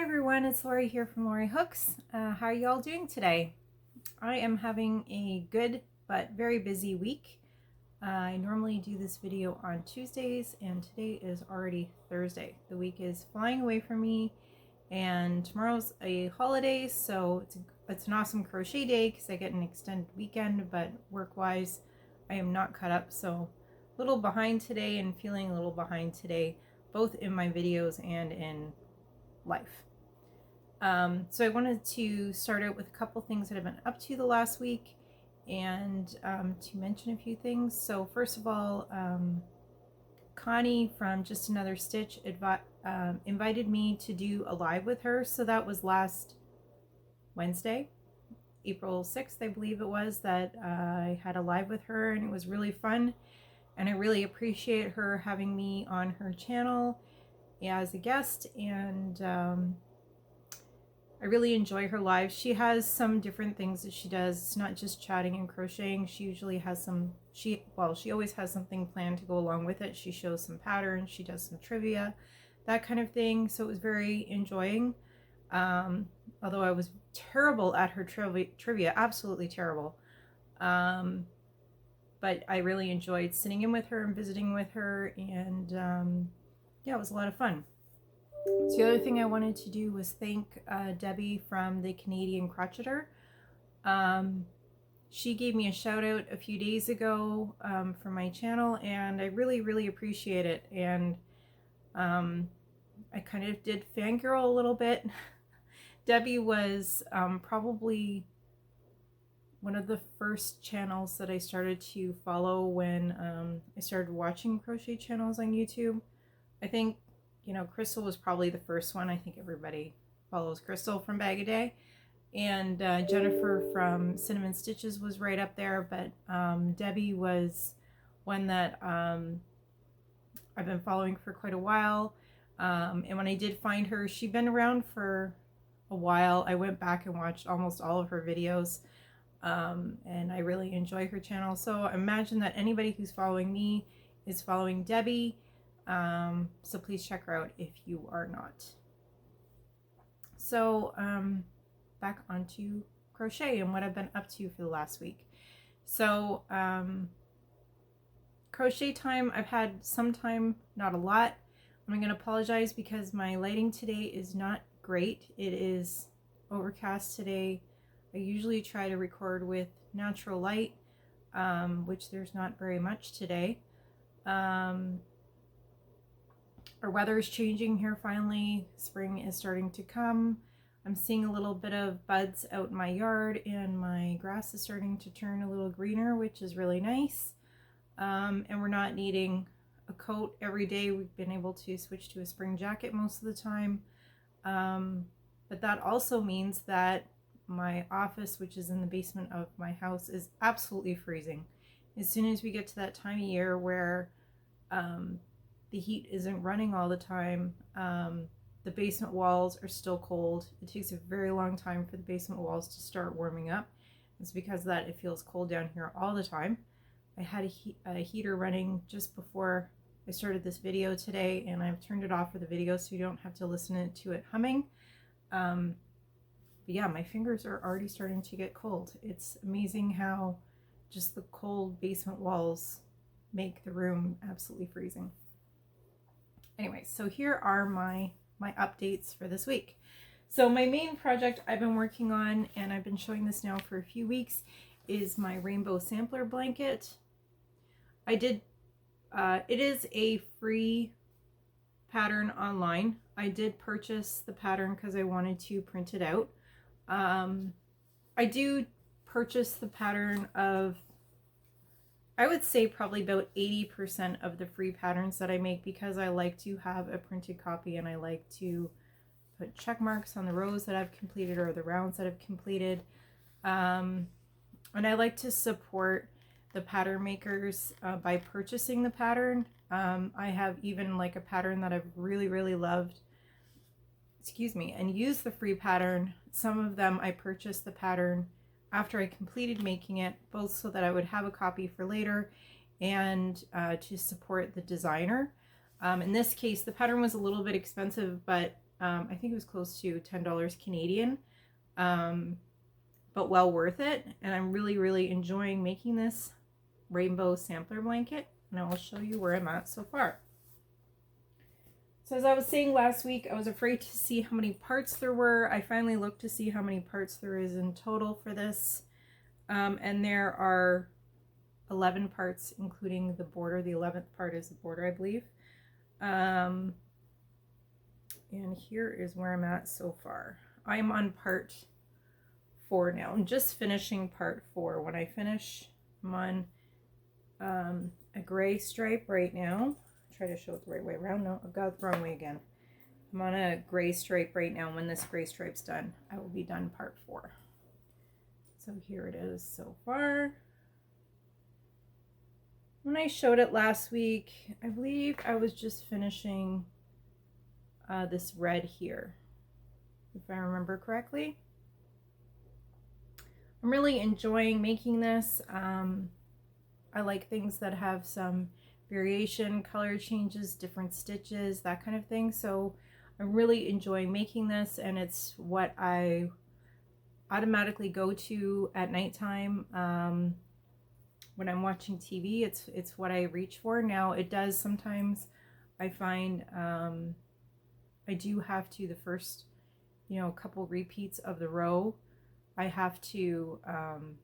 everyone, it's Lori here from Lori Hooks. How are you all doing today? I am having a good but very busy week. I normally do this video on Tuesdays and today is already Thursday. The week is flying away from me and tomorrow's a holiday, so it's an awesome crochet day because I get an extended weekend, but work-wise I am not caught up, so a little behind today and feeling a little behind today, both in my videos and in life. So I wanted to start out with a couple things that I've been up to the last week and to mention a few things. So first of all, Connie from Just Another Stitch invited me to do a live with her. So that was last Wednesday, April 6th, I believe it was, that I had a live with her, and it was really fun. And I really appreciate her having me on her channel as a guest, and I really enjoy her lives. She has some different things that she does. It's not just chatting and crocheting. She usually has she always has something planned to go along with it. She shows some patterns, she does some trivia, that kind of thing. So it was very enjoying. Although I was terrible at her trivia, absolutely terrible. But I really enjoyed sitting in with her and visiting with her, and yeah, it was a lot of fun. So the other thing I wanted to do was thank Debbie from the Canadian Crocheter. She gave me a shout out a few days ago for my channel, and I really appreciate it. And I kind of did fangirl a little bit. Debbie was probably one of the first channels that I started to follow when I started watching crochet channels on YouTube. I think, you know, Crystal was probably the first one. I think everybody follows Crystal from Bag a Day. And Jennifer from Cinnamon Stitches was right up there. But Debbie was one that I've been following for quite a while. And when I did find her, she'd been around for a while. I went back and watched almost all of her videos. And I really enjoy her channel. So imagine that anybody who's following me is following Debbie. So please check her out if you are not. So back onto crochet and what I've been up to for the last week. So crochet time, I've had some time, not a lot. I'm going to apologize because my lighting today is not great. It is overcast today. I usually try to record with natural light, which there's not very much today. Our weather is changing here finally. Spring is starting to come. I'm seeing a little bit of buds out in my yard, and my grass is starting to turn a little greener, which is really nice. And we're not needing a coat every day. We've been able to switch to a spring jacket most of the time. But that also means that my office, which is in the basement of my house, is absolutely freezing. As soon as we get to that time of year where the heat isn't running all the time, the basement walls are still cold. It takes a very long time for the basement walls to start warming up. It's because of that it feels cold down here all the time. I had a heater running just before I started this video today, and I've turned it off for the video so you don't have to listen to it humming. But yeah, my fingers are already starting to get cold. It's amazing how just the cold basement walls make the room absolutely freezing. Anyway, so here are my updates for this week. So my main project I've been working on, and I've been showing this now for a few weeks, is my rainbow sampler blanket. It is a free pattern online. I did purchase the pattern because I wanted to print it out. I do purchase the pattern of, I would say probably about 80% of the free patterns that I make, because I like to have a printed copy and I like to put check marks on the rows that I've completed or the rounds that I've completed. And I like to support the pattern makers by purchasing the pattern. I have even like a pattern that I've really loved, and used the free pattern. Some of them I purchased the pattern after I completed making it, both so that I would have a copy for later and to support the designer. In this case, the pattern was a little bit expensive, but I think it was close to $10 Canadian, but well worth it. And I'm really, really enjoying making this rainbow sampler blanket, and I will show you where I'm at so far. So as I was saying last week, I was afraid to see how many parts there were. I finally looked to see how many parts there is in total for this. And there are 11 parts, including the border. The 11th part is the border, I believe. And here is where I'm at so far. I'm on part 4 now. I'm just finishing part 4. When I finish, I'm on a gray stripe right now. Try to show it the right way around. No, I've got it the wrong way again. I'm on a gray stripe right now. When this gray stripe's done, I will be done part 4. So here it is so far. When I showed it last week, I believe I was just finishing this red here, if I remember correctly. I'm really enjoying making this. I like things that have some variation, color changes, different stitches, that kind of thing. So I'm really enjoying making this, and it's what I automatically go to at nighttime when I'm watching TV. It's what I reach for. Now it does sometimes, I find I do have to, the first couple repeats of the row, I have to I'm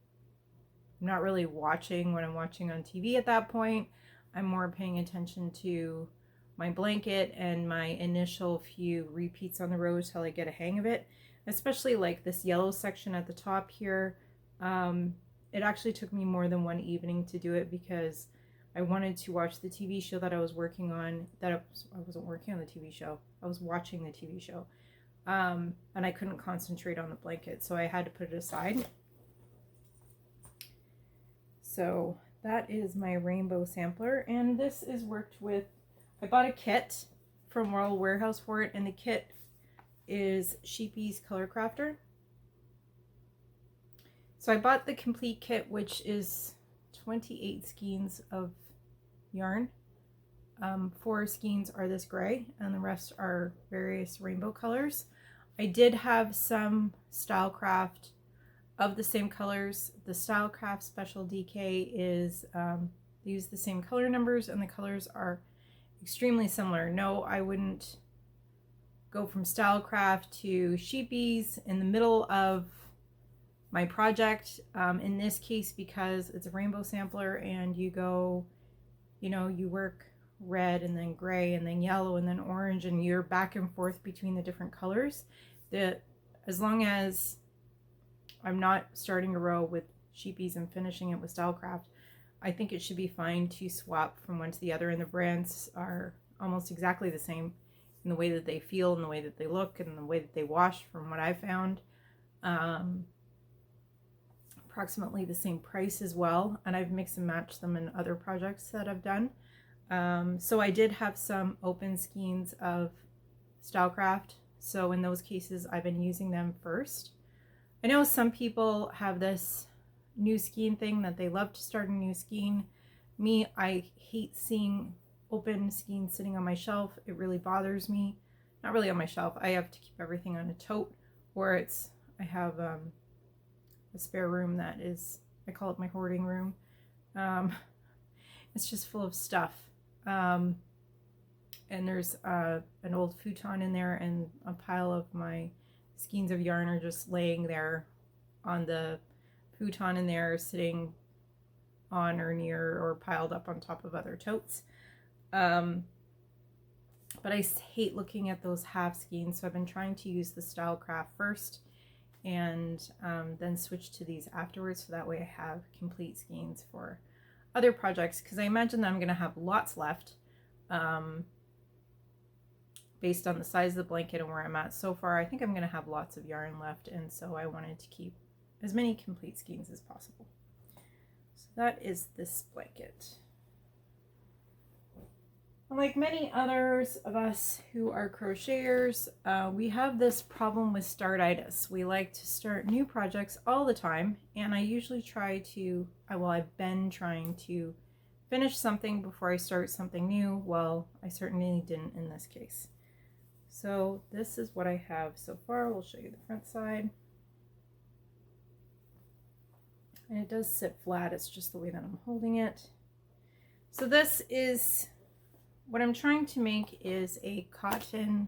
not really watching when I'm watching on TV at that point. I'm more paying attention to my blanket and my initial few repeats on the rows till I get a hang of it. Especially like this yellow section at the top here. It actually took me more than one evening to do it because I wanted to watch the TV show that I was working on. I wasn't working on the TV show. I was watching the TV show. And I couldn't concentrate on the blanket, so I had to put it aside. So that is my rainbow sampler, and this is worked with, I bought a kit from Royal Warehouse for it, and the kit is Sheepy's Color Crafter. So I bought the complete kit, which is 28 skeins of yarn. 4 skeins are this gray, and the rest are various rainbow colors. I did have some Stylecraft of the same colors. The Stylecraft Special DK is, they use the same color numbers, and the colors are extremely similar. No, I wouldn't go from Stylecraft to Sheepy's in the middle of my project. In this case, because it's a rainbow sampler and you go, you work red and then gray and then yellow and then orange, and you're back and forth between the different colors. As long as I'm not starting a row with Sheepy's and finishing it with Stylecraft, I think it should be fine to swap from one to the other, and the brands are almost exactly the same in the way that they feel and the way that they look and the way that they wash, from what I found. Approximately the same price as well, and I've mixed and matched them in other projects that I've done. So I did have some open skeins of Stylecraft, so in those cases I've been using them first. I know some people have this new skein thing that they love to start a new skein. Me, I hate seeing open skeins sitting on my shelf. It really bothers me. Not really on my shelf. I have to keep everything on a tote, or I have a spare room that is, I call it my hoarding room. It's just full of stuff. And there's an old futon in there, and a pile of my skeins of yarn are just laying there on the futon in there, sitting on or near or piled up on top of other totes. But I hate looking at those half skeins, so I've been trying to use the Stylecraft first and then switch to these afterwards, so that way I have complete skeins for other projects, because I imagine that I'm going to have lots left based on the size of the blanket and where I'm at so far. I think I'm going to have lots of yarn left, and so I wanted to keep as many complete skeins as possible. So that is this blanket. Like many others of us who are crocheters, we have this problem with startitis. We like to start new projects all the time, and I usually try to, I've been trying to finish something before I start something new. Well, I certainly didn't in this case. So this is what I have so far. We'll show you the front side. And it does sit flat, it's just the way that I'm holding it. So this is, what I'm trying to make is a cotton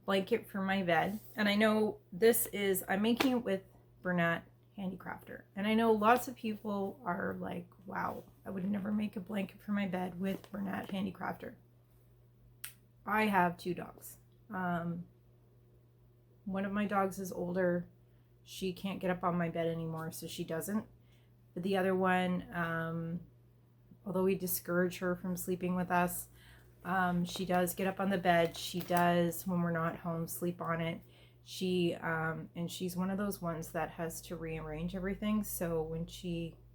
blanket for my bed. And I know this is, I'm making it with Bernat Handicrafter. And I know lots of people are like, wow, I would never make a blanket for my bed with Bernat Handicrafter. I have 2 dogs. One of my dogs is older. She can't get up on my bed anymore, so she doesn't. But the other one, although we discourage her from sleeping with us, she does get up on the bed. She does, when we're not home, sleep on it. And she's one of those ones that has to rearrange everything. So when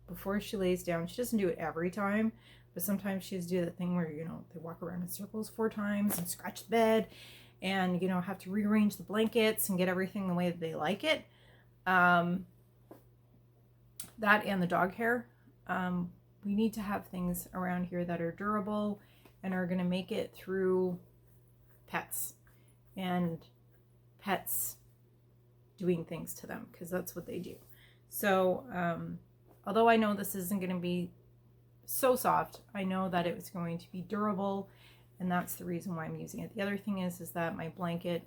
before she lays down, she doesn't do it every time, but sometimes she has to do the thing where, they walk around in circles 4 times and scratch the bed and, have to rearrange the blankets and get everything the way that they like it. That and the dog hair. We need to have things around here that are durable and are going to make it through pets and pets doing things to them, because that's what they do. So although I know this isn't going to be so soft, I know that it was going to be durable, and that's the reason why I'm using it. The other thing is that my blanket,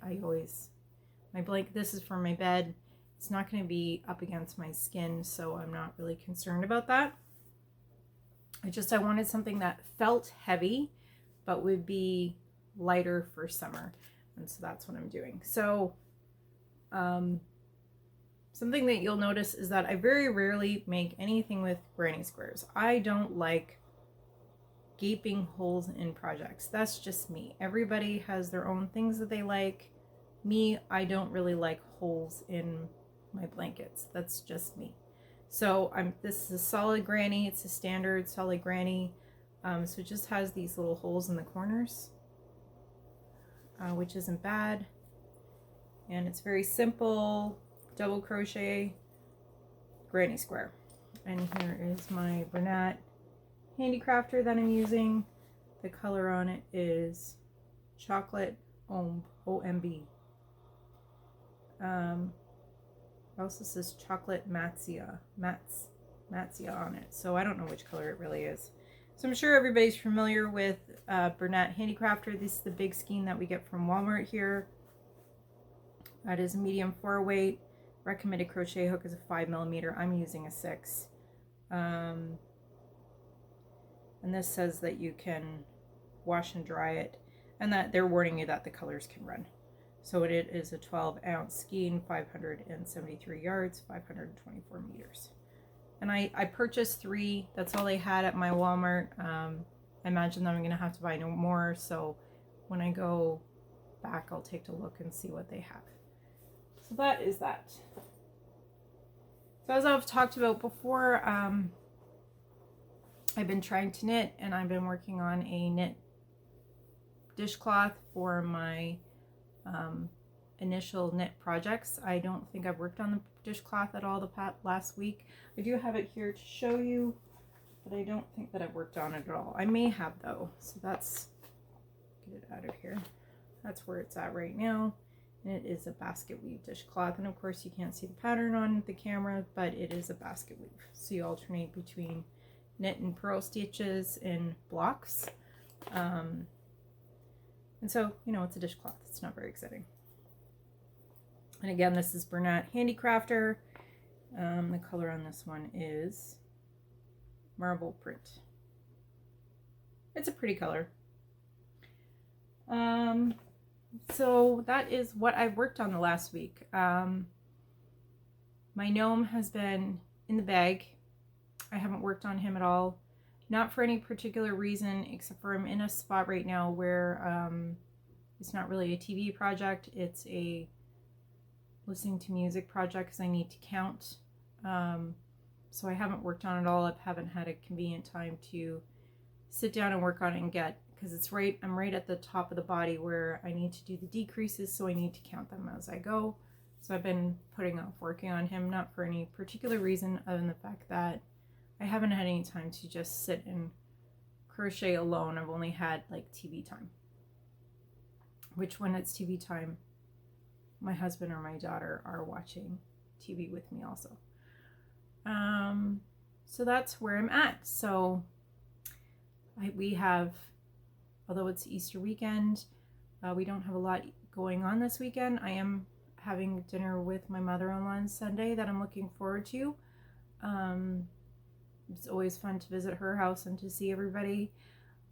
this is for my bed. It's not going to be up against my skin, so I'm not really concerned about that. I wanted something that felt heavy, but would be lighter for summer. And so that's what I'm doing. So something that you'll notice is that I very rarely make anything with granny squares. I don't like gaping holes in projects. That's just me. Everybody has their own things that they like. Me, I don't really like holes in my blankets. That's just me. So this is a solid granny. It's a standard solid granny. So it just has these little holes in the corners, which isn't bad. And it's very simple, double crochet granny square. And here is my Bernat Handicrafter that I'm using. The color on it is Chocolate OMB. Also says Chocolate Matsia on it. So I don't know which color it really is. So I'm sure everybody's familiar with Bernat Handicrafter. This is the big skein that we get from Walmart here. That is a medium 4 weight. Recommended crochet hook is a 5mm. I'm using a 6. And this says that you can wash and dry it, and that they're warning you that the colors can run. So it is a 12-ounce skein, 573 yards, 524 meters. And I purchased 3. That's all they had at my Walmart. I imagine that I'm going to have to buy no more. So when I go back, I'll take a look and see what they have. So that is that. So as I've talked about before, I've been trying to knit, and I've been working on a knit dishcloth for my initial knit projects. I don't think I've worked on the dishcloth at all the last week. I do have it here to show you, but I don't think that I've worked on it at all. I may have though, so that's, get it out of here. That's where it's at right now. And it is a Basketweave dishcloth, and of course you can't see the pattern on the camera, but it is a Basketweave. So you alternate between knit and purl stitches in blocks. And so, it's a dishcloth. It's not very exciting. And again, this is Bernat Handicrafter. The color on this one is Marble Print. It's a pretty color. So that is what I've worked on the last week. My gnome has been in the bag. I haven't worked on him at all. Not for any particular reason, except for I'm in a spot right now where it's not really a TV project. It's a listening to music project because I need to count. So I haven't worked on it all. I haven't had a convenient time to sit down and work on it and get, because I'm right at the top of the body where I need to do the decreases, so I need to count them as I go. So I've been putting off working on him, not for any particular reason other than the fact that I haven't had any time to just sit and crochet alone. I've only had like TV time. which when it's TV time, my husband or my daughter are watching TV with me also. So that's where I'm at. So we have, although it's Easter weekend, we don't have a lot going on this weekend. I am having dinner with my mother-in-law on Sunday that I'm looking forward to. It's always fun to visit her house and to see everybody.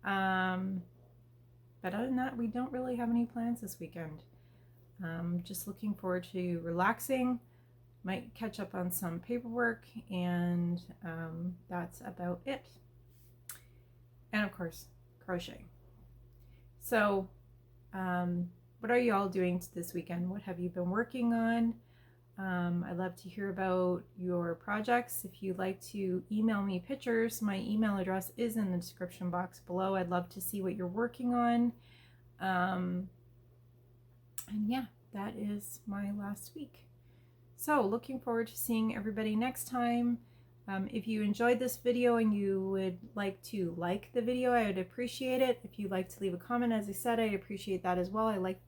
But other than that, we don't really have any plans this weekend. Just looking forward to relaxing. Might catch up on some paperwork, and that's about it. And of course, crochet. So, what are you all doing this weekend? What have you been working on? I'd love to hear about your projects. If you'd like to email me pictures, my email address is in the description box below. I'd love to see what you're working on. And yeah, that is my last week. So looking forward to seeing everybody next time. If you enjoyed this video and you would like to like the video, I would appreciate it. If you'd like to leave a comment, as I said, I appreciate that as well.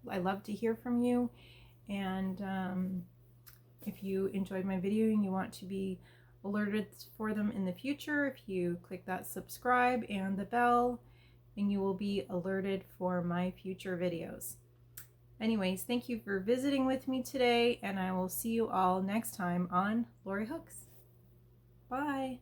I love to hear from you. And if you enjoyed my video and you want to be alerted for them in the future, if you click that subscribe and the bell, and you will be alerted for my future videos. Anyways, thank you for visiting with me today, and I will see you all next time on Lori Hooks. Bye.